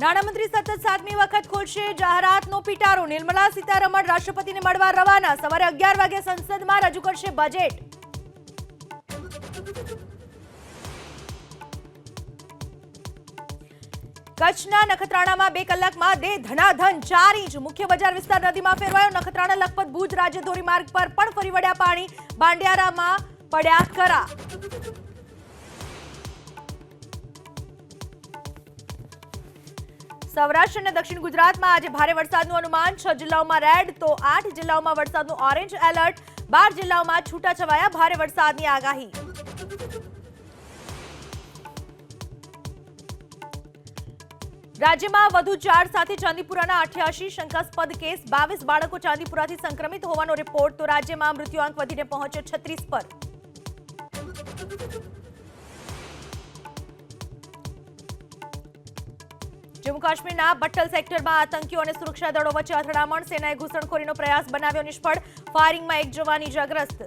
નાણામંત્રી સતત 7મી વખત ખોલશે જાહેરાતનો પિટારો। નિર્મલા સીતારમણ રાષ્ટ્રપતિને મળવા રવાના। સવારે 11 વાગે સંસદમાં રજૂ કરશે બજેટ। કચ્છના નખત્રાણામાં 2 કલાકમાં ધનાધન 4 ઇંચ। મુખ્ય બજાર વિસ્તાર નદીમાં ફેરવાયો। નખત્રાણા લખપત ભુજ રાજ્ય ધોરીમાર્ગ પર પણ ફરી વળ્યા પાણી। બાંડિયારામાં પડ્યા કરા। સૌરાષ્ટ્ર અને દક્ષિણ ગુજરાતમાં આજે ભારે વરસાદનું અનુમાન। 6 જિલ્લાઓમાં રેડ તો 8 જિલ્લાઓમાં વરસાદનું ઓરેન્જ એલર્ટ। 12 જિલ્લાઓમાં છૂટાછવાયા ભારે વરસાદની આગાહી। રાજ્યમાં વધુ 4 સાથે ચાંદીપુરાના 88 શંકાસ્પદ કેસ। 22 બાળકો ચાંદીપુરાથી સંક્રમિત હોવાનો રિપોર્ટ। તો રાજ્યમાં મૃત્યુઆંક વધીને પહોંચ્યો 36 પર। જમ્મુ કાશ્મીરના બટ્ટલ સેક્ટરમાં આતંકીઓ અને સુરક્ષા દળો વચ્ચે અથડામણ। સેનાએ ઘૂસણખોરીનો પ્રયાસ બનાવ્યો નિષ્ફળ। ફાયરિંગમાં 1 જવાન ઇજાગ્રસ્ત।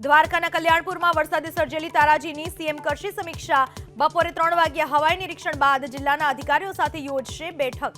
દ્વારકાના કલ્યાણપુરમાં વરસાદે સર્જેલી તારાજીની સીએમ કરશે સમીક્ષા। બપોરે 3 વાગ્યે હવાઈ નિરીક્ષણ બાદ જિલ્લાના અધિકારીઓ સાથે યોજશે બેઠક।